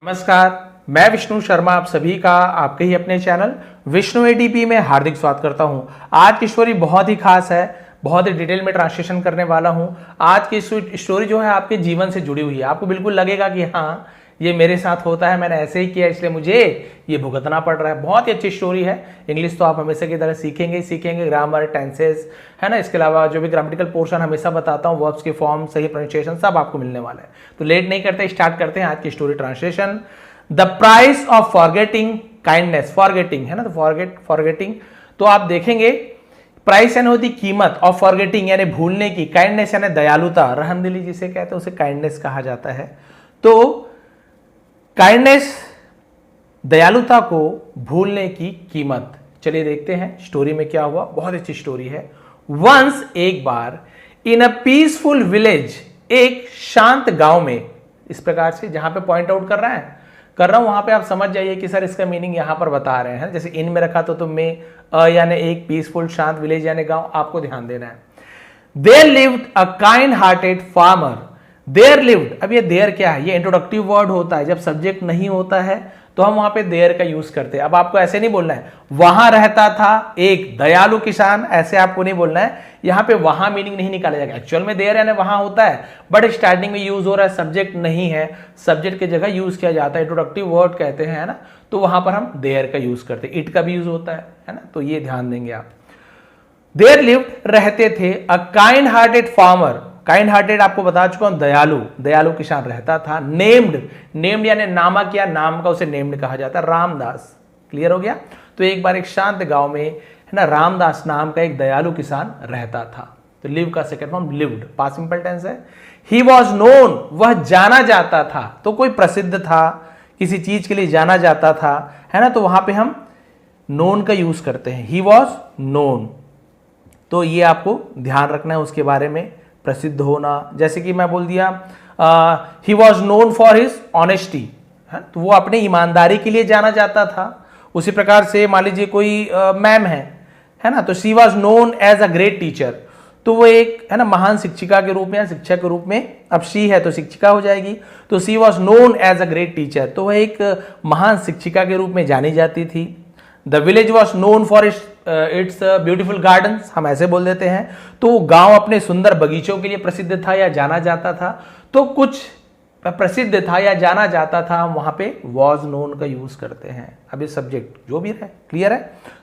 नमस्कार, मैं विष्णु शर्मा आप सभी का आपके ही अपने चैनल विष्णु एडीपी में हार्दिक स्वागत करता हूं। आज की स्टोरी बहुत ही खास है, बहुत ही डिटेल में ट्रांसलेशन करने वाला हूं। आज की स्टोरी जो है आपके जीवन से जुड़ी हुई है। आपको बिल्कुल लगेगा कि हाँ ये मेरे साथ होता है, मैंने ऐसे ही किया इसलिए मुझे ये भुगतना पड़ रहा है। बहुत ही अच्छी स्टोरी है। इंग्लिश तो आप हमेशा की तरह सीखेंगे, ग्रामर, टेंसेस, है ना। इसके अलावा जो भी ग्रामेटिकल पोर्शन हमेशा बताता हूँ, वर्ब्स के फॉर्म, सही प्रोनाउंसिएशन सब आपको मिलने वाला है। तो लेट नहीं करते, स्टार्ट करते हैं आज की story translation. The price of forgetting kindness, forgetting है ना, तो फॉरगेटिंग तो आप देखेंगे प्राइस यानी होती कीमत, ऑफ फॉरगेटिंग यानी भूलने की, काइंडनेस यानी दयालुता, रहमदिली जिसे कहते हैं उसे काइंडनेस कहा जाता है। तो काइंडनेस, दयालुता को भूलने की कीमत। चलिए देखते हैं स्टोरी में क्या हुआ। बहुत अच्छी स्टोरी है। वंस, एक बार, इन अ पीसफुल विलेज, एक शांत गांव में, इस प्रकार से जहां पे पॉइंट आउट कर रहा हूं वहां पे आप समझ जाइए कि सर इसका मीनिंग यहां पर बता रहे हैं। जैसे इन में रखा तो में यानी एक पीसफुल शांत विलेज यानी गांव, आपको ध्यान देना है। There lived a kind hearted farmer. There lived, अब ये देयर क्या है, ये इंट्रोडक्टिव वर्ड होता है। जब सब्जेक्ट नहीं होता है तो हम वहां पे देयर का यूज करते हैं। अब आपको ऐसे नहीं बोलना है वहां रहता था एक दयालु किसान, ऐसे आपको नहीं बोलना है। यहां पे वहां मीनिंग नहीं निकाला जाएगा। एक्चुअल में देयर यानी वहां होता है, बट स्टार्टिंग में यूज हो रहा है, सब्जेक्ट नहीं है, सब्जेक्ट की जगह यूज किया जाता है, इंट्रोडक्टिव वर्ड कहते हैं, है ना। तो वहां पर हम देयर का यूज करते हैं, इट का भी यूज होता है ना। तो ये ध्यान देंगे आप। देयर लिव्ड, रहते थे, अ kind hearted farmer, kind hearted आपको बता चुका हूं, दयालु किसान रहता था। नेम्ड यानी नामक या नाम का उसे नेम्ड कहा जाता है, रामदास। क्लियर हो गया। तो एक बार एक शांत गांव में, है ना, रामदास नाम का एक दयालु किसान रहता था। तो लिव का second form lived, past simple tense है। ही वॉज नोन, वह जाना जाता था। तो कोई प्रसिद्ध था, किसी चीज के लिए जाना जाता था, है ना, तो वहां पे हम नोन का यूज करते हैं। ही वॉज नोन, तो ये आपको ध्यान रखना है उसके बारे में, प्रसिद्ध होना। जैसे कि मैं बोल दिया he was known for his honesty, तो वो अपने ईमानदारी के लिए जाना जाता था। उसी प्रकार से मान लीजिए कोई मैम है ना, तो she was known as a great teacher, तो वो एक, है ना, महान शिक्षिका के रूप में या शिक्षक के रूप में, अब शी है तो शिक्षिका हो जाएगी, तो she was known as a great teacher, तो वह एक महान शिक्षिका के रूप में जानी जाती थी। The village was known for its beautiful gardens, हम ऐसे बोल देते हैं। तो गांव अपने सुंदर बगीचों के लिए प्रसिद्ध था या जाना जाता था। तो कुछ प्रसिद्ध था या जाना जाता था, हम वहां पे वॉज नोन का यूज करते हैं। अब ये सब्जेक्ट जो भी है, क्लियर है,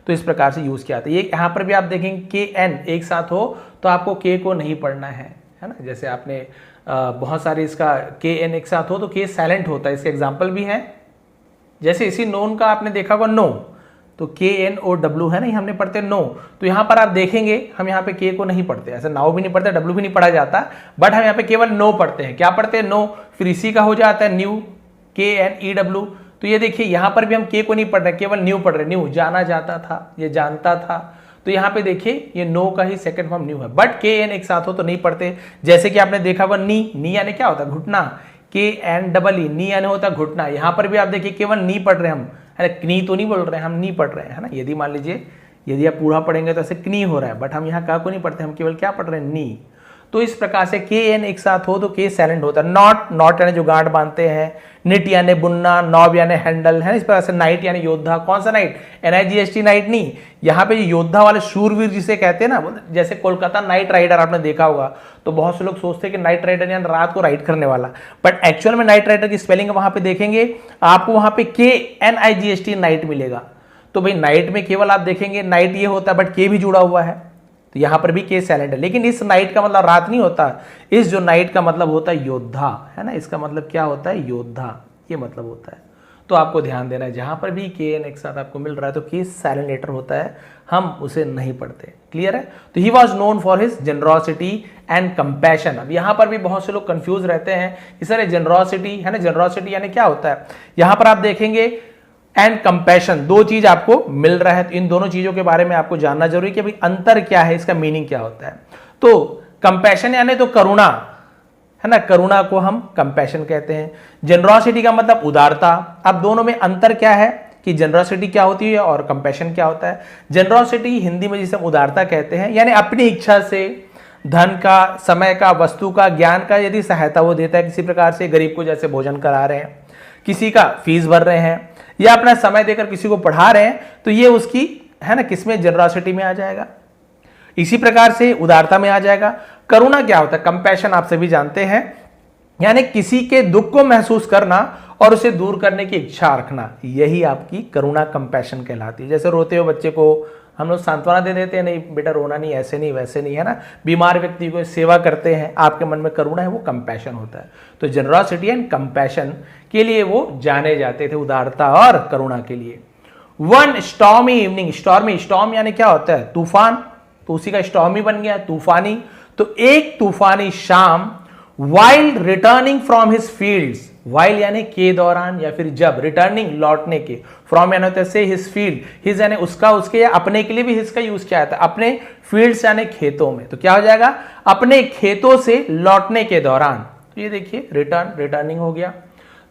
तो इस प्रकार से यूज किया था। ये यहां पर भी आप देखेंगे के एन एक साथ हो तो आपको के को नहीं पढ़ना है ना। जैसे आपने बहुत सारे इसका के एन एक साथ हो तो के साइलेंट होता है, इसके एग्जाम्पल भी है। जैसे इसी नोन का आपने देखा होगा नो, तो के एन ओ डब्ल्यू है ना, हमने पढ़ते नो। तो यहां पर आप देखेंगे हम यहाँ पे के को नहीं पढ़ते, ऐसे नाउ भी नहीं पढ़ते, डब्ल्यू भी नहीं पढ़ा जाता, बट हम यहाँ पे केवल नो पढ़ते हैं। क्या पढ़ते हैं? नो। फिर इसी का हो जाता है न्यू, के एन ई डब्ल्यू। तो ये देखिए यहां पर भी हम के को नहीं पढ़ रहे, केवल न्यू पढ़ रहे। न्यू जाना जाता था, ये जानता था। तो यहाँ पे देखिए ये नो का ही सेकंड फॉर्म न्यू है, बट के एन एक साथ हो तो नहीं पढ़ते। जैसे कि आपने देखा हुआ नी यानी क्या होता है? घुटना। के एन डबल ई, नी यानी होता है घुटना। यहां पर भी आप देखिए केवल नी पढ़ रहे हम, है कनी तो नहीं बोल रहे हैं, हम नी पढ़ रहे हैं, है ना। यदि मान लीजिए यदि आप पूरा पढ़ेंगे तो ऐसे कनी हो रहा है, बट हम यहाँ का को नहीं पढ़ते, हम केवल क्या पढ़ रहे हैं? नी। तो इस प्रकार से के एन एक साथ हो तो के साइलेंट होता है। नॉट यानी जो गांठ बांधते हैं, निट यानी बुनना, नॉब यानी हैंडल, है इस प्रकार से। नाइट यानी योद्धा। कौन सा नाइट? NIGHT नाइट नहीं, यहाँ पे योद्धा वाले शूरवीर जिसे कहते हैं ना, जैसे कोलकाता नाइट राइडर आपने देखा होगा, तो बहुत से लोग सोचते हैं कि नाइट राइडर यानी रात को राइड करने वाला, बट एक्चुअल में नाइट राइडर की स्पेलिंग वहां पे देखेंगे आपको, वहां पे KNIGHT नाइट मिलेगा। तो भाई नाइट में केवल आप देखेंगे नाइट ये होता है, बट के भी जुड़ा हुआ है, तो यहां पर भी के साइलेंट है। लेकिन इस नाइट का मतलब रात नहीं होता, इस जो नाइट का मतलब होता है योद्धा, है ना। इसका मतलब क्या होता है? योद्धा, ये मतलब होता है। तो आपको ध्यान देना है, जहां पर भी के एन एक साथ आपको मिल रहा है तो के साइलेंट लेटर होता है, हम उसे नहीं पढ़ते। क्लियर है। तो he was known for his generosity and compassion. अब यहां पर भी बहुत से लोग कंफ्यूज रहते हैं कि सर जेनरोसिटी, है ना, जेनरोसिटी यानी क्या होता है? यहां पर आप देखेंगे एंड कंपैशन, दो चीज आपको मिल रहा है, तो इन दोनों चीजों के बारे में आपको जानना जरूरी है कि भाई अंतर क्या है, इसका मीनिंग क्या होता है। तो कंपैशन यानी तो करुणा, है ना, करुणा को हम कंपैशन कहते हैं। जेनरोसिटी का मतलब उदारता। अब दोनों में अंतर क्या है कि जेनरोसिटी क्या होती है और कंपैशन क्या होता है? जेनरोसिटी हिंदी में जिसे हम उदारता कहते हैं, यानी अपनी इच्छा से धन का, समय का, वस्तु का, ज्ञान का यदि सहायता वो देता है किसी प्रकार से, गरीब को जैसे भोजन करा रहे हैं, किसी का फीस भर रहे हैं या अपना समय देकर किसी को पढ़ा रहे हैं, तो ये उसकी है ना किसमें, जनरॉसिटी में आ जाएगा। इसी प्रकार से उदारता में आ जाएगा। करुणा क्या होता है, कंपैशन आप सभी जानते हैं, यानी किसी के दुख को महसूस करना और उसे दूर करने की इच्छा रखना, यही आपकी करुणा कंपैशन कहलाती है। जैसे रोते हो बच्चे को हम लोग सांत्वना दे देते हैं, नहीं बेटा रोना नहीं, ऐसे नहीं वैसे नहीं, है ना। बीमार व्यक्ति को सेवा करते हैं, आपके मन में करुणा है, वो कंपैशन होता है। तो जनरॉसिटी एंड कंपैशन के लिए वो जाने जाते थे, उदारता और करुणा के लिए। वन स्टॉर्मी इवनिंग, स्टॉर्म यानी क्या होता है, तूफान, तो उसी का स्टॉर्मी बन गया, तूफानी। तो एक तूफानी शाम, while returning from his fields, while यानी के दौरान या फिर जब, रिटर्निंग लौटने के, फ्रॉम यानी होता है से, हिज फील्ड, हिज यानी उसका, उसके या अपने के लिए भी हिज का यूज किया जाता है, अपने फील्ड्स यानी खेतों में। तो क्या हो जाएगा, अपने खेतों से लौटने के दौरान। तो ये देखिए रिटर्निंग हो गया।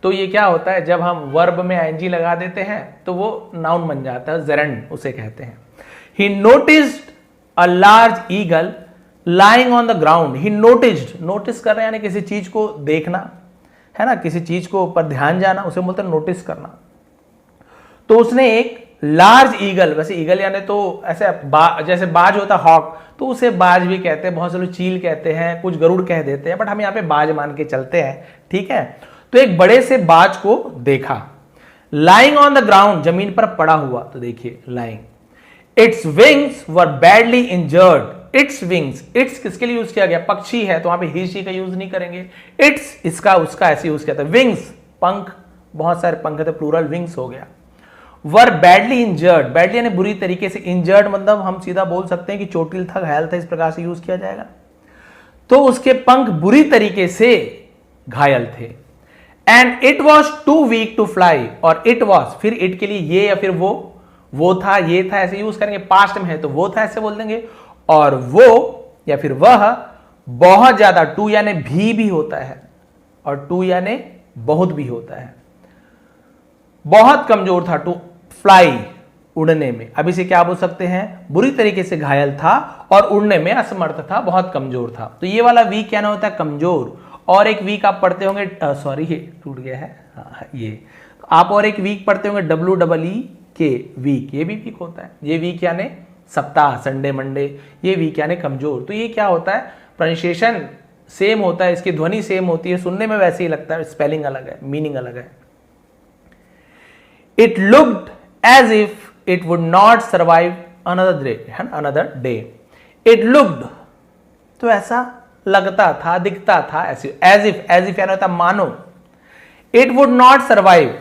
तो ये क्या होता है, जब हम वर्ब में आईएनजी लगा देते हैं तो वो नाउन बन जाता है, जेरंड उसे कहते हैं। ही noticed a large eagle lying on the ground. He noticed, notice कर रहे हैं यानी किसी चीज को देखना, है ना, किसी चीज को ऊपर ध्यान जाना, उसे बोलते हैं नोटिस करना। तो उसने एक लार्ज ईगल, वैसे ईगल यानी तो ऐसे जैसे बाज होता हॉक, तो उसे बाज भी कहते हैं, बहुत से लोग चील कहते हैं, कुछ गरुड़ कह देते हैं, बट हम यहाँ पे बाज मान के चलते हैं, ठीक है। तो एक बड़े से बाज को देखा, लाइंग ऑन द ग्राउंड, जमीन पर पड़ा हुआ। तो देखिए lying, its wings were badly injured. Its wings, it's किसके लिए यूज किया गया, पक्षी है तो वहां पे ही शी का यूज नहीं करेंगे, इट्स इसका उसका ऐसे यूज किया था। विंग्स पंख, बहुत सारे पंख थे, प्लूरल विंग्स हो गया। वर बैडली इंजर्ड, बैडली यानी बुरी तरीके से, इंजर्ड मतलब हम सीधा बोल सकते हैं कि चोटिल था, घायल था, इस प्रकार से यूज किया जाएगा। तो उसके पंख बुरी तरीके से घायल थे। And it was too weak to fly, और इट वॉज, फिर इट के लिए ये या फिर वो था, ये था, ऐसे यूज करेंगे। पास्ट में है तो वो था ऐसे बोल देंगे, और वो या फिर वह बहुत ज्यादा, टू यानी भी होता है, और टू यानी बहुत भी होता है, बहुत कमजोर था, टू फ्लाई उड़ने में। अब इसे क्या बोल सकते हैं, बुरी तरीके से घायल था और उड़ने में असमर्थ था, बहुत कमजोर था। तो ये वाला वीक क्या ना होता है, कमजोर। और एक वीक आप पढ़ते होंगे, सॉरी ये टूट गया है, हाँ ये, तो आप और एक वीक पढ़ते होंगे WEEK, वीक, ये भी वीक होता है। ये वीक यानी सप्ताह, संडे मंडे, ये वीक यानी कमजोर। तो ये क्या होता है, प्रोनाउंसिएशन सेम होता है, इसकी ध्वनि सेम होती है, सुनने में वैसे ही लगता है, स्पेलिंग अलग है, मीनिंग अलग है। It looked as if it would not survive another day. It looked, तो ऐसा लगता था, दिखता था, ऐसे, एज इफ यानी होता मानो। इट वुड नॉट सर्वाइव,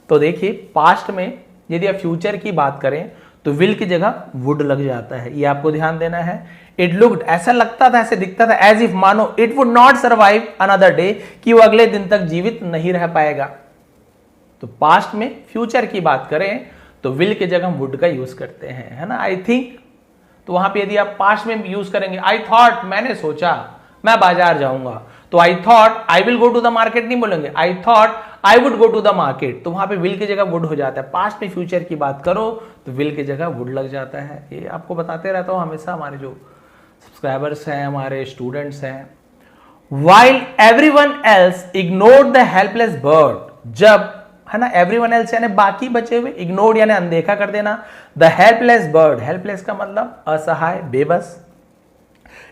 तो देखिए पास्ट में यदि आप फ्यूचर की बात करें तो विल की जगह वुड लग जाता है, ये आपको ध्यान देना है। इट लुक्ड, ऐसा लगता था, ऐसे दिखता था, एज इफ मानो, it would not survive another day, कि वो अगले दिन तक जीवित नहीं रह पाएगा। तो पास्ट में फ्यूचर की बात करें तो विल की जगह हम वुड का यूज करते हैं, है ना। आई थिंक, तो वहां पे यदि आप पास्ट में यूज करेंगे, आई थॉट, मैंने सोचा मैं बाजार जाऊंगा, तो I thought I will go to the market नहीं बोलेंगे, I thought I would go to the market, तो वहां पे विल की जगह वुड हो जाता है। पास्ट में फ्यूचर की बात करो तो विल की जगह वुड लग जाता है। ये आपको बताते रहता हूं हमेशा, हमारे जो सब्सक्राइबर्स हैं, हमारे स्टूडेंट्स हैं। While everyone else ignored the helpless bird, जब, है ना, एवरीवन एल्स यानी बाकी बचे हुए, इग्नोर्ड यानी अनदेखा कर देना, द हेल्पलेस बर्ड, हेल्पलेस का मतलब असहाय, बेबस।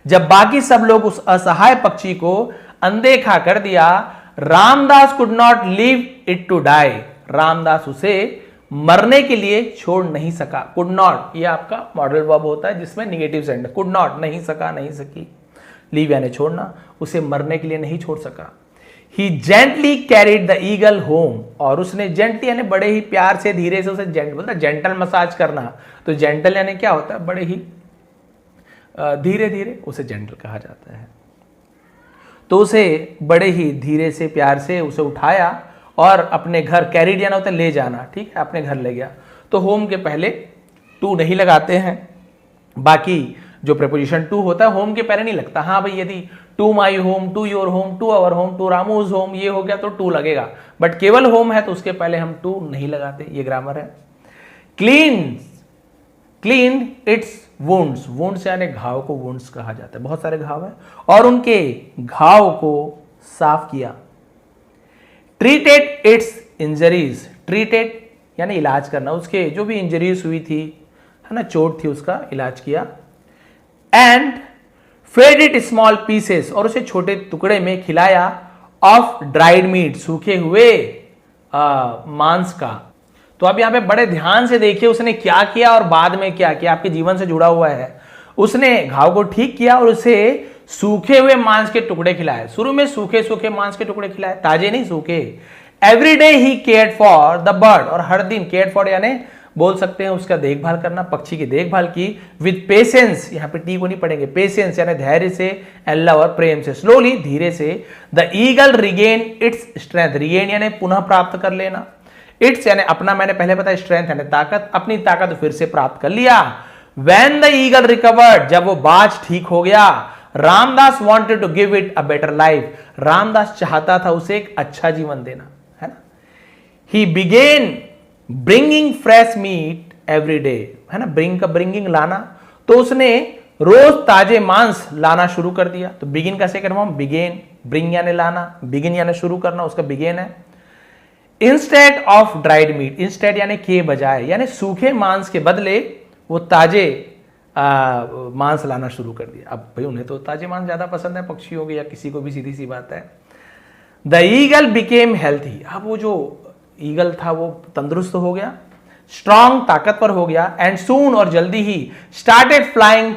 जब बाकी सब लोग उस असहाय पक्षी को अनदेखा कर दिया, Ramdas could not leave it to die, Ramdas उसे मरने के लिए छोड़ नहीं सका। कुड नॉट, ये आपका मॉडल वर्ब होता है जिसमें निगेटिव सेंड, कुड नॉट, नहीं सका, नहीं सकी, लीव यानी छोड़ना, उसे मरने के लिए नहीं छोड़ सका। He gently carried the eagle home, और उसने जेंटली यानी बड़े ही प्यार से, धीरे से, उसे बोलता जेंटल मसाज करना, तो जेंटल यानी क्या होता है, बड़े ही धीरे धीरे, उसे जेंटल कहा जाता है। तो उसे बड़े ही धीरे से, प्यार से उसे उठाया और अपने घर, कैरिड यानी होता है ले जाना, ठीक है, अपने घर ले गया। तो होम के पहले टू नहीं लगाते हैं, बाकी जो प्रेपोजिशन टू होता है होम के पहले नहीं लगता। हाँ भाई, यदि to my home, to your home, to our home, to Ramu's home, ये हो गया तो टू लगेगा, बट केवल होम है तो उसके पहले हम टू नहीं लगाते, ये ग्रामर है। क्लीन इट्स वुंड्स, वुंड्स यानी घाव को वुंड्स कहा जाता है, बहुत सारे घाव है, और उनके घाव को साफ किया। ट्रीटेड इट्स इंजरीज ट्रीटेड यानी इलाज करना, उसके जो भी इंजरीज हुई थी, है ना, चोट थी, उसका इलाज किया। And fed it small pieces, और उसे छोटे टुकड़े में खिलाया, ऑफ ड्राइड मीट, सूखे हुए मांस का। तो अब यहां पे बड़े ध्यान से देखिए उसने क्या किया और बाद में क्या किया, आपके जीवन से जुड़ा हुआ है। उसने घाव को ठीक किया और उसे सूखे हुए मांस के टुकड़े खिलाए। शुरू में सूखे सूखे मांस के टुकड़े खिलाए, ताजे नहीं, सूखे। Every day he cared for the bird, और हर दिन, केयर्ड फॉर यानी बोल सकते हैं उसका देखभाल करना, पक्षी की देखभाल की। विद पेशेंस, यहां पे टी को नहीं पढ़ेंगे, पेशेंस यानी धैर्य से, एंड लव और प्रेम से, स्लोली धीरे से। The eagle regain its strength, regain यानी पुनः प्राप्त कर लेना, इट्स यानी अपना, मैंने पहले बताया, स्ट्रेंथ यानी ताकत, अपनी ताकत फिर से प्राप्त कर लिया। व्हेन द ईगल रिकवर्ड, जब वो बाज ठीक हो गया, Ramdas wanted to give it a better life, Ramdas चाहता था उसे एक अच्छा जीवन देना, है ना। He began bringing fresh meat every day, है ना, ब्रिंग का ब्रिंगिंग लाना, तो उसने रोज ताजे मांस लाना शुरू कर दिया। तो बिगिन का सेकंड फॉर्म बिगेन, ब्रिंग यानी लाना, बिगिन यानी शुरू करना, उसका बिगेन है। Instead of dried meat, instead यानी के बजाय, यानी सूखे मांस के बदले वो ताजे मांस लाना शुरू कर दिया। अब भाई उन्हें तो ताजे मांस ज्यादा पसंद है, पक्षी हो गया या किसी को भी, सीधी सी बात है। द ईगल बिकेम हेल्थी, अब वो जो ईगल था वो तंदुरुस्त हो गया, स्ट्रांग ताकतवर हो गया। एंड सून, और जल्दी ही, started flying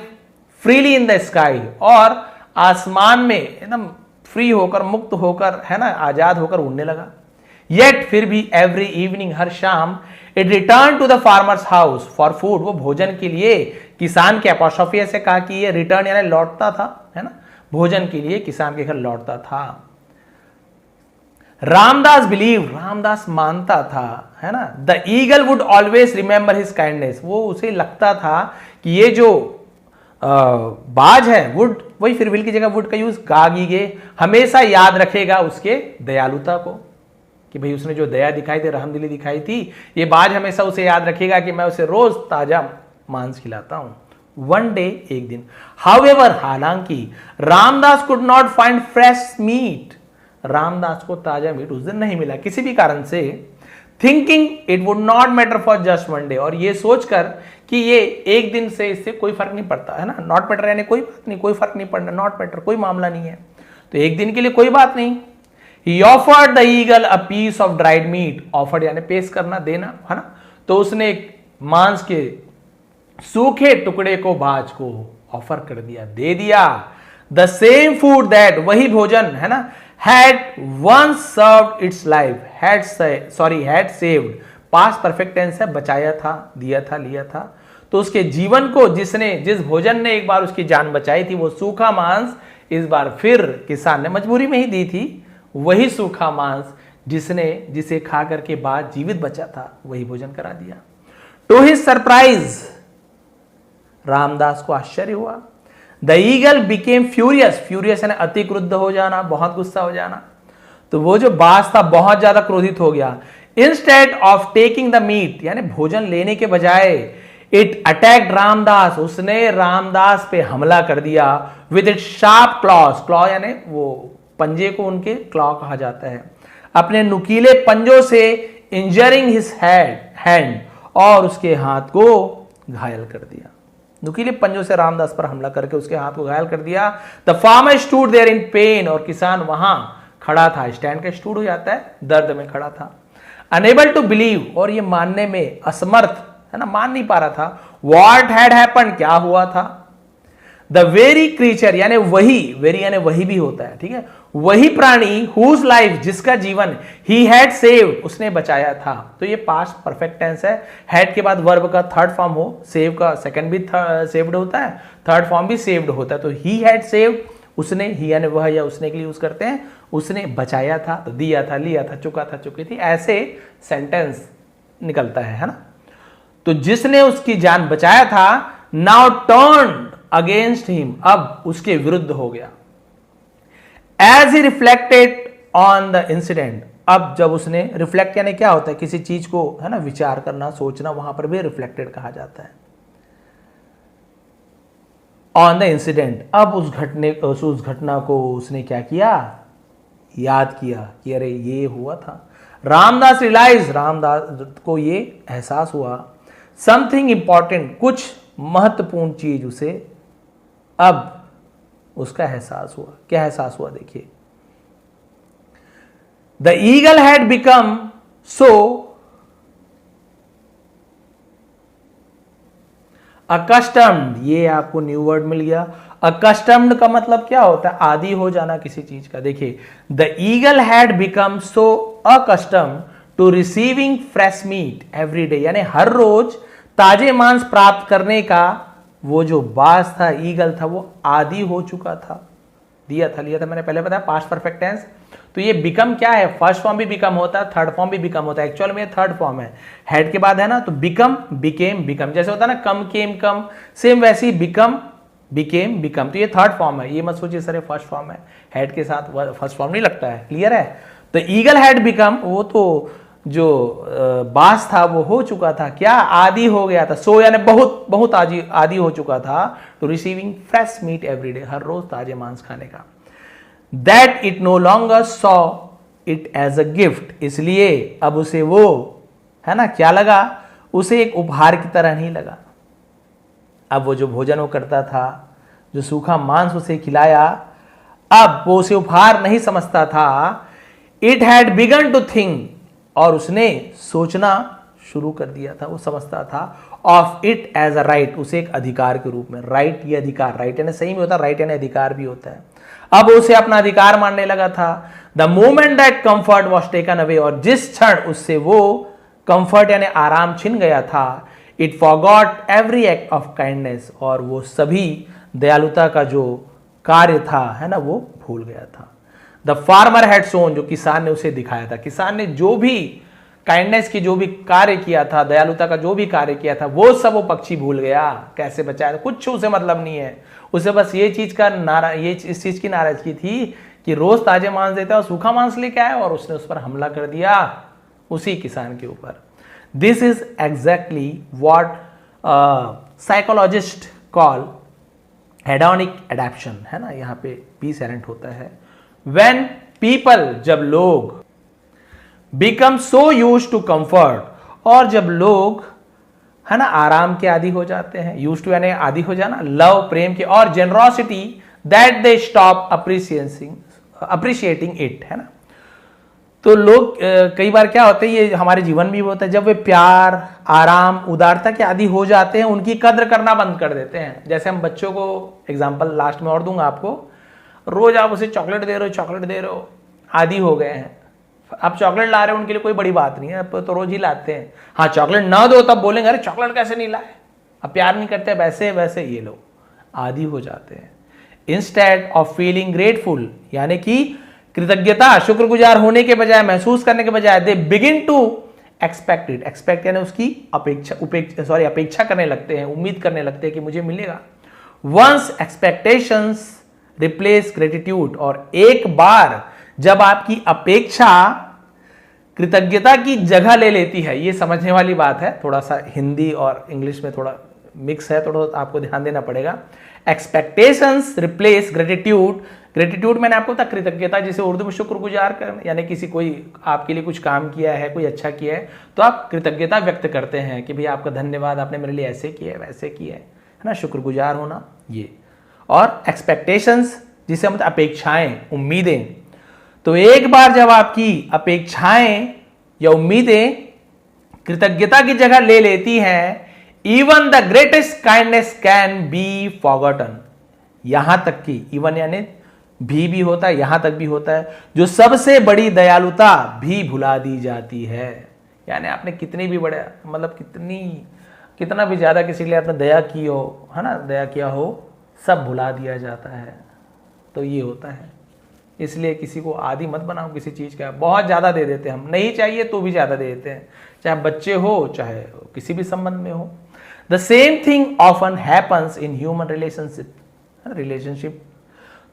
freely in the sky, और आसमान में एकदम फ्री होकर, मुक्त होकर, है ना, आजाद होकर उड़ने लगा। येट, फिर भी, एवरी इवनिंग, हर शाम, it return to the farmer's house for food, वो भोजन के लिए किसान के, अपोस्ट्रोफी से कहा कि ये रिटर्न यानी लौटता था, है ना, भोजन के लिए किसान के घर लौटता था। रामदास बिलीव, रामदास मानता था, है ना, the eagle would always remember his kindness, वो उसे लगता था कि ये जो बाज है, वुड, वही फिर विल की जगह वुड का यूज, गागीगे, हमेशा याद रखेगा उसके दयालुता को, कि भाई उसने जो दया दिखाई थी, रहमदिली दिखाई थी, ये बाज हमेशा उसे याद रखेगा कि मैं उसे रोज ताजा मांस खिलाता हूं। वन डे, एक दिन, हाउएवर, हालांकि, Ramdas could not find fresh meat, Ramdas को ताजा मीट उस दिन नहीं मिला किसी भी कारण से। Thinking it would not matter for just one day, और ये सोचकर कि ये एक दिन से इससे कोई फर्क नहीं पड़ता, है ना, नॉट मैटर यानी कोई बात नहीं, कोई फर्क नहीं पड़ना, नॉट मैटर कोई मामला नहीं है, तो एक दिन के लिए कोई बात नहीं। He offered the eagle a piece of dried meat, offered यानी पेश करना, देना, है ना, तो उसने एक मांस के सूखे टुकड़े को बाज को ऑफर कर दिया, दे दिया। द सेम फूड दैट, वही भोजन, है ना, had once served its life, had saved, past perfect tense है, बचाया था, दिया था, लिया था, तो उसके जीवन को जिस भोजन ने एक बार उसकी जान बचाई थी, वो सूखा मांस इस बार फिर किसान ने मजबूरी में ही दी थी, वही सूखा मांस जिसे खा करके बाद जीवित बचा था, वही भोजन करा दिया। टू हिज सरप्राइज, रामदास को आश्चर्य हुआ। The eagle became furious, furious यानी अति क्रुद्ध हो जाना, बहुत गुस्सा हो जाना, तो वो जो बाज था बहुत ज्यादा क्रोधित हो गया। Instead of taking the meat यानी भोजन लेने के बजाय, इट अटैक्ड रामदास, उसने रामदास पे हमला कर दिया। With it sharp claws, claw यानी वो पंजे को उनके क्लॉ कहा जाता है, अपने नुकीले पंजों से, इंजरिंग हिज हैंड, और उसके हाथ को घायल कर दिया। नुकीले पंजों से रामदास पर हमला करके उसके हाथ को घायल कर दिया। The farmer stood there in pain, और किसान वहां खड़ा था, स्टैंड का स्टूड हो जाता है, दर्द में खड़ा था। अनेबल टू बिलीव, और ये मानने में असमर्थ, है ना, मान नहीं पा रहा था। व्हाट हैड हैपेंड, क्या हुआ था। द वेरी क्रीचर यानी वही, वेरी यानी वही भी होता है, ठीक है, वही प्राणी, हुज लाइफ, जिसका जीवन, ही हैड सेव्ड, उसने बचाया था, तो ये पास्ट परफेक्ट टेंस है। हैड के बाद वर्ब का थर्ड फॉर्म हो, सेव का सेकंड भी सेव्ड होता है, थर्ड फॉर्म भी सेव्ड होता है, तो ही हैड सेव्ड, उसने, ही यानी वह या उसने के लिए यूज करते हैं, उसने बचाया था, तो दिया था, लिया था, चुका था, चुकी थी, ऐसे सेंटेंस निकलता है ना। तो जिसने उसकी जान बचाया था, नाउ टर्न अगेंस्ट हिम, अब उसके विरुद्ध हो गया। As he reflected on the incident, अब जब उसने, रिफ्लेक्ट यानी क्या होता है, किसी चीज को, है ना, विचार करना, सोचना, वहां पर भी रिफ्लेक्टेड कहा जाता है। ऑन द इंसिडेंट, अब उस घटना को उसने क्या किया, याद किया कि अरे ये हुआ था। रामदास रियलाइज, रामदास को ये एहसास हुआ, समथिंग इंपॉर्टेंट, कुछ महत्वपूर्ण चीज उसे अब उसका एहसास हुआ। क्या एहसास हुआ देखिए, the eagle had become so accustomed, ये आपको न्यू वर्ड मिल गया। अकस्टम्ड का मतलब क्या होता है, आदी हो जाना किसी चीज का। देखिए, the eagle had become so accustomed to receiving fresh meat every day, यानी हर रोज ताजे मांस प्राप्त करने का वो जो बाज था, ईगल था, वो आदी हो चुका था। लिया था मैंने पहले बताया, पास्ट परफेक्ट टेंस। तो ये बिकम क्या है, फर्स्ट फॉर्म भी बिकम होता है, थर्ड फॉर्म भी बिकम होता है, एक्चुअल में थर्ड फॉर्म है, हेड के बाद है ना, तो बिकम, बिकेम, बिकम, जैसे होता है ना कम, केम, कम, सेम वैसे ही बिकम, बिकेम, बिकम। तो ये थर्ड फॉर्म है, ये मत सोचिए सर ये फर्स्ट फॉर्म है, हेड के साथ फर्स्ट फॉर्म नहीं लगता है। क्लियर है? तो ईगल हैड बिकम, वो तो जो बास था वो हो चुका था, क्या आदी हो गया था, सो यानी बहुत बहुत आदी हो चुका था, to receiving fresh meat everyday, हर रोज ताजे मांस खाने का। That it no longer saw it as a gift, इसलिए अब उसे वो है ना क्या लगा, उसे एक उपहार की तरह नहीं लगा। अब वो जो भोजन वो करता था, जो सूखा मांस उसे खिलाया, अब वो उसे उपहार नहीं समझता था। It had begun to think, और उसने सोचना शुरू कर दिया था, वो समझता था of it as a right, उसे एक अधिकार के रूप में। राइट ये अधिकार, राइट यानी सही में होता है, राइट यानी अधिकार भी होता है। अब उसे अपना अधिकार मानने लगा था। The moment that comfort was taken away, और जिस क्षण उससे वो कंफर्ट यानी आराम छिन गया था, it forgot every act of kindness, और वो सभी दयालुता का जो कार्य था है ना वो भूल गया था। द फार्मर हैड सोन, जो किसान ने उसे दिखाया था, किसान ने जो भी काइंडनेस की जो भी कार्य किया था, दयालुता का जो भी कार्य किया था, वो सब वो पक्षी भूल गया। कैसे बचाया, कुछ उसे मतलब नहीं है, उसे बस ये चीज का इस चीज की नाराजगी थी कि रोज ताजे मांस देता है और सूखा मांस लेके आया, और उसने उस पर हमला कर दिया उसी किसान के ऊपर। This is exactly what psychologist call hedonic adaptation, है ना, यहाँ पे पी साइलेंट होता है। व्हेन पीपल, जब लोग, become so used to comfort, और जब लोग है ना आराम के आदी हो जाते हैं, यूज्ड टू यानी आदी हो जाना, लव प्रेम के, और generosity, that they stop appreciating it, है ना। तो लोग कई बार क्या होता है, ये हमारे जीवन में भी होता है, जब वे प्यार, आराम, उदारता के आदी हो जाते हैं, उनकी कद्र करना बंद कर देते हैं। जैसे हम बच्चों को, एग्जांपल लास्ट में और दूंगा आपको, रोज आप उसे चॉकलेट दे रहे हो, आदी हो गए हैं। आप चॉकलेट ला रहे हो उनके लिए कोई बड़ी बात नहीं है, अब तो रोज ही लाते हैं। हाँ, चॉकलेट ना दो तब बोलेंगे अरे चॉकलेट कैसे नहीं लाए, अब प्यार नहीं करते, वैसे वैसे ये लोग आदी हो जाते हैं। इंस्टेड ऑफ फीलिंग ग्रेटफुल, यानी कि कृतज्ञता, शुक्रगुजार होने के बजाय, महसूस करने के बजाय, they begin to expect it, expect यानी उसकी अपेक्षा करने लगते हैं, उम्मीद करने लगते हैं कि मुझे मिलेगा। वंस एक्सपेक्टेशंस रिप्लेस ग्रेटिट्यूड, और एक बार जब आपकी अपेक्षा कृतज्ञता की जगह ले लेती है, ये समझने वाली बात है, थोड़ा सा हिंदी और इंग्लिश में थोड़ा मिक्स है, थोड़ा आपको ध्यान देना पड़ेगा। एक्सपेक्टेशंस रिप्लेस ग्रेटिट्यूड, ग्रेटिट्यूड मैंने आपको बता कृतज्ञता, जिसे उर्दू में शुक्रगुजार कर, यानी किसी कोई आपके लिए कुछ काम किया है, कोई अच्छा किया है, तो आप कृतज्ञता व्यक्त करते हैं कि भैया आपका धन्यवाद, आपने मेरे लिए ऐसे किया है, वैसे किया है ना, शुक्रगुजार होना ये। और एक्सपेक्टेशंस जिसे हम अपेक्षाएं, उम्मीदें, तो एक बार जब आपकी अपेक्षाएं या उम्मीदें कृतज्ञता की जगह ले लेती हैं, even the greatest kindness can be forgotten, यहां तक कि इवन यानी भी होता है, यहां तक भी होता है, जो सबसे बड़ी दयालुता भी भुला दी जाती है। यानी आपने कितनी भी बड़े, मतलब कितना भी ज्यादा किसी के लिए आपने दया की हो, है ना, दया किया हो, सब भुला दिया जाता है। तो ये होता है, इसलिए किसी को आदी मत बनाओ किसी चीज का। बहुत ज्यादा दे देते हैं हम, नहीं चाहिए तो भी ज्यादा दे देते हैं, चाहे बच्चे हो चाहे किसी भी संबंध में हो। The same thing often happens in human relationship,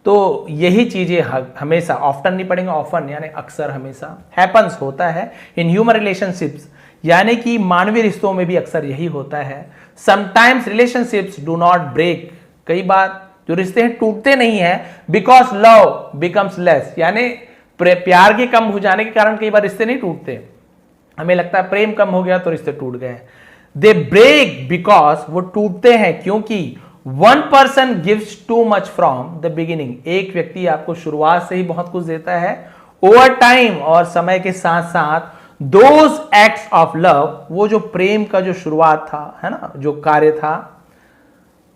तो यही चीजें हमेशा, ऑफ्टन नहीं पढ़ेंगे, ऑफन यानी अक्सर, हमेशा, हैपन्स होता है इन ह्यूमन रिलेशनशिप्स, यानी कि मानवीय रिश्तों में भी अक्सर यही होता है। Sometimes relationships do not break, कई बार जो रिश्ते हैं टूटते नहीं है, बिकॉज लव बिकम्स लेस, यानी प्यार के कम हो जाने के कारण कई बार रिश्ते नहीं टूटते, हमें लगता है प्रेम कम हो गया तो रिश्ते टूट गए। दे ब्रेक बिकॉज, वो टूटते हैं क्योंकि one person gives too much from the beginning, एक व्यक्ति आपको शुरुआत से ही बहुत कुछ देता है, ओवर टाइम और समय के साथ साथ दोज एक्ट्स ऑफ लव, वो जो प्रेम का जो शुरुआत था, है ना, जो कार्य था,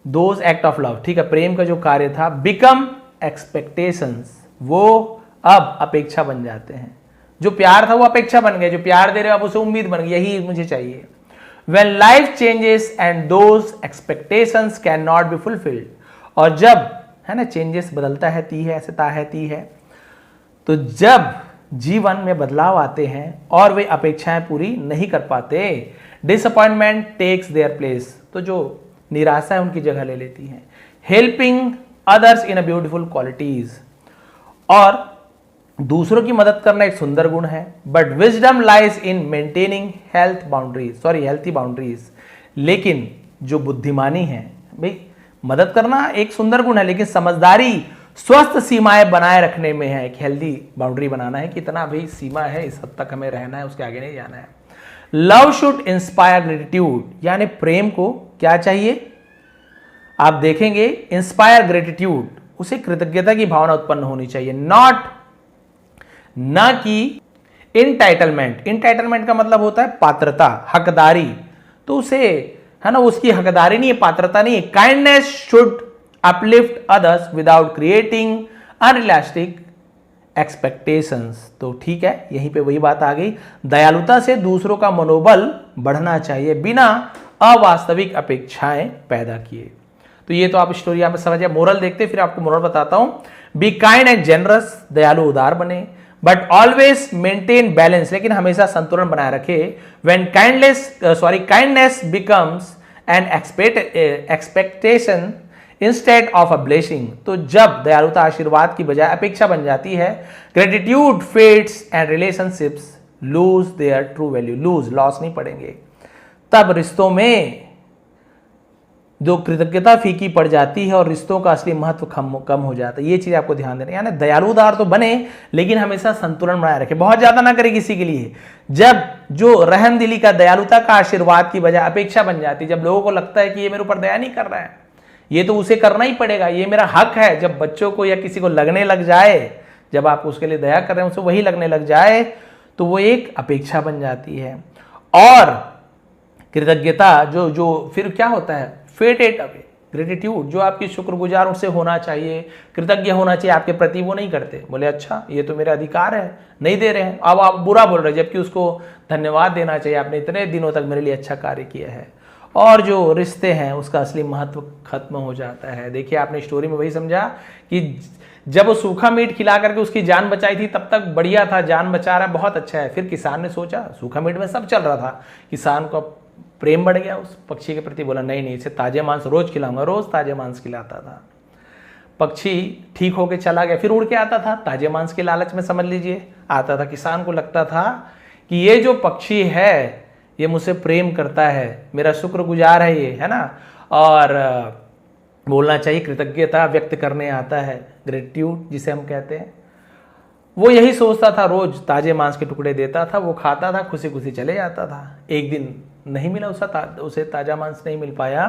दोज एक्ट ऑफ लव, ठीक है, प्रेम का जो कार्य था, बिकम एक्सपेक्टेशंस, वो अब अपेक्षा बन जाते हैं। जो प्यार था वो अपेक्षा बन गया, जो प्यार दे रहे हो अब उसे उम्मीद बन गई, यही मुझे चाहिए। When life changes and those expectations cannot be fulfilled, और जब, है ना, चेंजेस बदलता है ती है, ऐसे ता है ती है, तो जब जीवन में बदलाव आते हैं और वे अपेक्षाएं पूरी नहीं कर पाते, डिसअपॉइंटमेंट टेक्स देयर प्लेस, तो जो निराशा है उनकी जगह ले लेती है। Helping others in a beautiful qualities, और दूसरों की मदद करना एक सुंदर गुण है, but wisdom lies in maintaining healthy boundaries, लेकिन जो बुद्धिमानी है, भाई मदद करना एक सुंदर गुण है, लेकिन समझदारी स्वस्थ सीमाएं बनाए रखने में है, एक हेल्दी बाउंड्री बनाना है कि इतना भाई सीमा है, इस हद तक हमें रहना है, उसके आगे नहीं जाना है। लव शुड इंस्पायर ग्रेटिट्यूड, यानी प्रेम को क्या चाहिए, आप देखेंगे, इंस्पायर ग्रेटिट्यूड, उसे कृतज्ञता की भावना उत्पन्न होनी चाहिए, नॉट, ना कि इंटाइटलमेंट। इंटाइटलमेंट का मतलब होता है पात्रता, हकदारी, तो उसे, है ना, उसकी हकदारी नहीं है, पात्रता नहीं है। Kindness should uplift others without creating unrealistic expectations, तो ठीक है, यहीं पे वही बात आ गई, दयालुता से दूसरों का मनोबल बढ़ना चाहिए बिना अवास्तविक अपेक्षाएं पैदा किए। तो ये तो आप स्टोरी यहां पे समझिए। मोरल देखते फिर आपको मोरल बताता हूं। बी काइंड एंड जेनरस, दयालु उदार बने, बट ऑलवेज मेंटेन बैलेंस, लेकिन हमेशा संतुलन बनाए रखे। When kindness becomes an expectation instead of a blessing, तो जब दयालुता आशीर्वाद की बजाय अपेक्षा बन जाती है, gratitude fades and relationships lose their true value, loss नहीं पड़ेंगे, तब रिश्तों में जो कृतज्ञता फीकी पड़ जाती है और रिश्तों का असली महत्व कम हो जाता है। ये चीज आपको ध्यान देना, यानी दयालु उदार तो बने लेकिन हमेशा संतुलन बनाए रखे, बहुत ज्यादा ना करे किसी के लिए। जब जो रहमदिली का, दयालुता का आशीर्वाद की बजाय अपेक्षा बन जाती है, जब लोगों को लगता है कि ये मेरे ऊपर दया नहीं कर रहा है, ये तो उसे करना ही पड़ेगा, ये मेरा हक है, जब बच्चों को या किसी को लगने लग जाए, जब आप उसके लिए दया कर रहे हैं उसे वही लगने लग जाए, तो वो एक अपेक्षा बन जाती है। और कृतज्ञता जो फिर क्या होता है, फेड इट अवे, ग्रेटिट्यूड, जो आपकी शुक्रगुजार उनसे होना चाहिए, कृतज्ञ होना चाहिए आपके प्रति, वो नहीं करते, बोले अच्छा ये तो मेरा अधिकार है, नहीं दे रहे हैं, अब आप बुरा बोल रहे हैं, जबकि उसको धन्यवाद देना चाहिए, आपने इतने दिनों तक मेरे लिए अच्छा कार्य किया है। और जो रिश्ते हैं उसका असली महत्व खत्म हो जाता है। देखिए आपने स्टोरी में वही समझा कि जब वो सूखा मीट खिला करके उसकी जान बचाई थी तब तक बढ़िया था, जान बचा रहा है, बहुत अच्छा है। फिर किसान ने सोचा, सूखा मीट में सब चल रहा था, किसान को प्रेम बढ़ गया उस पक्षी के प्रति, बोला नहीं इसे ताजे मांस रोज खिलाऊंगा, रोज ताजे मांस खिलाता था। पक्षी ठीक होके चला गया, फिर उड़ के आता था, ताजे मांस के लालच में समझ लीजिए आता था। किसान को लगता था कि ये जो पक्षी है ये मुझसे प्रेम करता है, मेरा शुक्रगुजार है ये, है ना, और बोलना चाहिए, कृतज्ञता व्यक्त करने आता है, ग्रेटिट्यूड जिसे हम कहते हैं। वो यही सोचता था, रोज ताजे मांस के टुकड़े देता था, वो खाता था, खुशी खुशी चले जाता था। एक दिन नहीं मिला उसे ताजा मांस नहीं मिल पाया,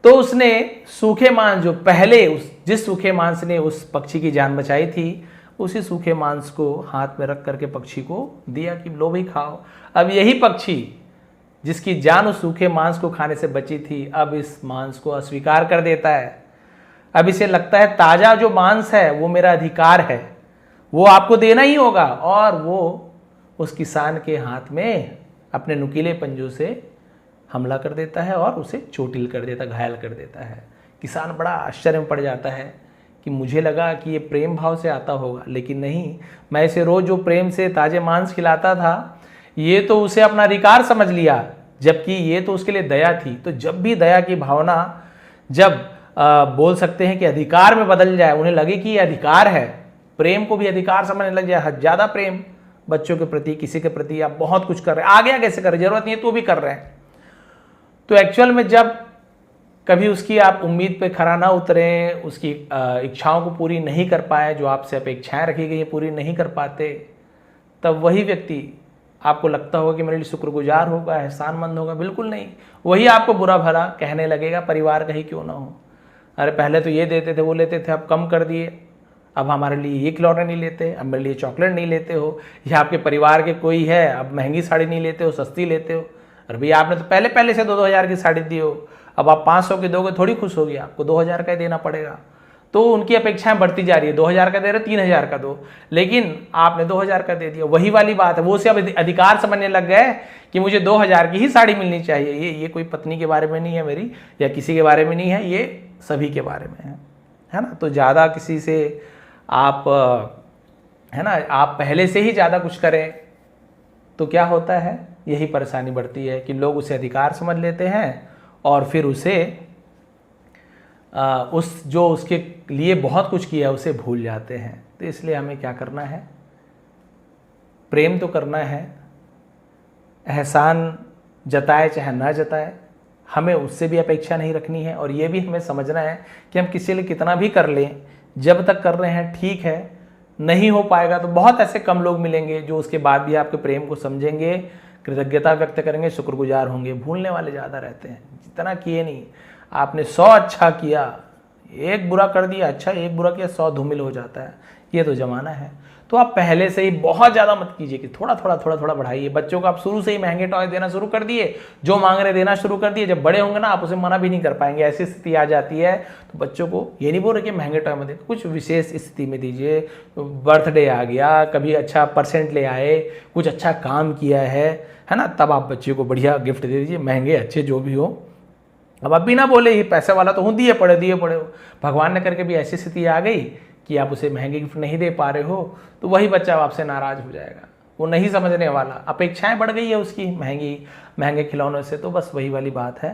तो उसने सूखे मांस, जो पहले जिस सूखे मांस ने उस पक्षी की जान बचाई थी, उसी सूखे मांस को हाथ में रख करके पक्षी को दिया कि लो भाई खाओ। अब यही पक्षी जिसकी जान उस सूखे मांस को खाने से बची थी, अब इस मांस को अस्वीकार कर देता है। अब इसे लगता है ताजा जो मांस है वो मेरा अधिकार है, वो आपको देना ही होगा, और वो उस किसान के हाथ में अपने नुकीले पंजों से हमला कर देता है और उसे चोटिल कर देता, घायल कर देता है। किसान बड़ा आश्चर्य में पड़ जाता है कि मुझे लगा कि ये प्रेम भाव से आता होगा, लेकिन नहीं, मैं इसे रोज जो प्रेम से ताजे मांस खिलाता था, ये तो उसे अपना अधिकार समझ लिया, जबकि ये तो उसके लिए दया थी। तो जब भी दया की भावना, जब बोल सकते हैं कि अधिकार में बदल जाए, उन्हें लगे कि ये अधिकार है, प्रेम को भी अधिकार समझने लग जाए, ज्यादा प्रेम बच्चों के प्रति, किसी के प्रति आप बहुत कुछ कर रहे हैं, आगे कैसे कर रहे, जरूरत नहीं है तो भी कर रहे हैं। तो एक्चुअल में जब कभी उसकी आप उम्मीद पे खरा ना उतरें, उसकी इच्छाओं को पूरी नहीं कर पाए, जो आपसे अपेक्षाएं रखी गई हैं पूरी नहीं कर पाते, तब वही व्यक्ति आपको लगता होगा कि मेरे लिए शुक्रगुजार होगा, एहसानमंद होगा। बिल्कुल नहीं, वही आपको बुरा भला कहने लगेगा, परिवार का ही क्यों ना हो। अरे पहले तो ये देते थे, वो लेते थे, अब कम कर दिए, अब हमारे लिए ये खिलौने नहीं लेते, अब मेरे लिए चॉकलेट नहीं लेते हो, या आपके परिवार के कोई है अब महंगी साड़ी नहीं लेते हो, सस्ती लेते हो। अरे भैया आपने तो पहले से 2-2 हज़ार की साड़ी दी हो, अब आप 500 की दोगे थोड़ी खुश होगी, आपको 2 हज़ार का ही देना पड़ेगा। तो उनकी अपेक्षाएं बढ़ती जा रही है, 2 हज़ार का दे रहे 3 हज़ार का दो, लेकिन आपने 2 हज़ार का दे दिया। वही वाली बात है, वो उसे अब अधिकार समझने लग गए कि मुझे 2 हज़ार की ही साड़ी मिलनी चाहिए। ये कोई पत्नी के बारे में नहीं है मेरी, या किसी के बारे में नहीं है, ये सभी के बारे में है ना। तो ज़्यादा किसी से आप है ना, आप पहले से ही ज़्यादा कुछ करें तो क्या होता है, यही परेशानी बढ़ती है कि लोग उसे अधिकार समझ लेते हैं और फिर उसे उस जो उसके लिए बहुत कुछ किया उसे भूल जाते हैं। तो इसलिए हमें क्या करना है, प्रेम तो करना है, एहसान जताए चाहे ना जताए, हमें उससे भी अपेक्षा नहीं रखनी है। और ये भी हमें समझना है कि हम किसी लिए कितना भी कर लें, जब तक कर रहे हैं ठीक है, नहीं हो पाएगा तो बहुत ऐसे कम लोग मिलेंगे जो उसके बाद भी आपके प्रेम को समझेंगे, कृतज्ञता व्यक्त करेंगे, शुक्रगुजार होंगे। भूलने वाले ज़्यादा रहते हैं, जितना किए नहीं। आपने 100 अच्छा किया, एक बुरा कर दिया, अच्छा एक बुरा किया, 100 धूमिल हो जाता है। ये तो ज़माना है। तो आप पहले से ही बहुत ज़्यादा मत कीजिए कि थोड़ा थोड़ा बढ़ाइए। बच्चों को आप शुरू से ही महंगे टॉय देना शुरू कर दिए, जो मांग रहे देना शुरू कर दिए, जब बड़े होंगे ना आप उसे मना भी नहीं कर पाएंगे। ऐसी स्थिति आ जाती है। तो बच्चों को ये नहीं बोल रहे कि महंगे टॉय मत दे, कुछ विशेष स्थिति में दीजिए। बर्थडे आ गया, कभी अच्छा परसेंट ले आए, कुछ अच्छा काम किया है ना, तब आप बच्चे को बढ़िया गिफ्ट दे दीजिए, महंगे अच्छे जो भी हो। अब आप भी ना बोले ये पैसे वाला तो हूँ, दिए पड़े हो। भगवान ने करके भी ऐसी स्थिति आ गई कि आप उसे महंगे गिफ्ट नहीं दे पा रहे हो, तो वही बच्चा आपसे नाराज हो जाएगा। वो नहीं समझने वाला, अपेक्षाएं बढ़ गई है उसकी महंगे खिलौनों से। तो बस वही वाली बात है।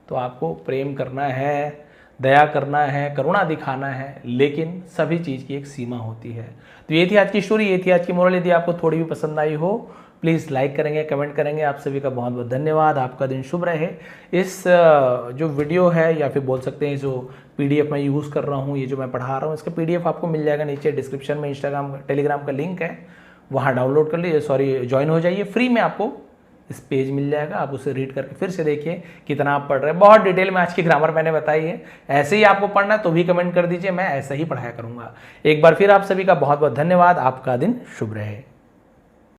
तो आपको प्रेम करना है, दया करना है, करुणा दिखाना है, लेकिन सभी चीज़ की एक सीमा होती है। तो ये थी आज की स्टोरी, ये थी आज की मोरल। यदि आपको थोड़ी भी पसंद आई हो प्लीज़ लाइक करेंगे, कमेंट करेंगे। आप सभी का बहुत बहुत धन्यवाद। आपका दिन शुभ रहे। इस जो वीडियो है, या फिर बोल सकते हैं जो PDF मैं यूज़ कर रहा हूँ, ये जो मैं पढ़ा रहा हूँ, इसका PDF आपको मिल जाएगा नीचे डिस्क्रिप्शन में। इंस्टाग्राम टेलीग्राम का लिंक है, वहाँ डाउनलोड कर लीजिए, ज्वाइन हो जाइए। फ्री में आपको इस पेज मिल जाएगा, आप उसे रीड करके फिर से देखिए कितना आप पढ़ रहे हैं। बहुत डिटेल में आज की ग्रामर मैंने बताई है। ऐसे ही आपको पढ़ना है तो भी कमेंट कर दीजिए, मैं ऐसा ही पढ़ाया करूँगा। एक बार फिर आप सभी का बहुत बहुत धन्यवाद। आपका दिन शुभ रहे।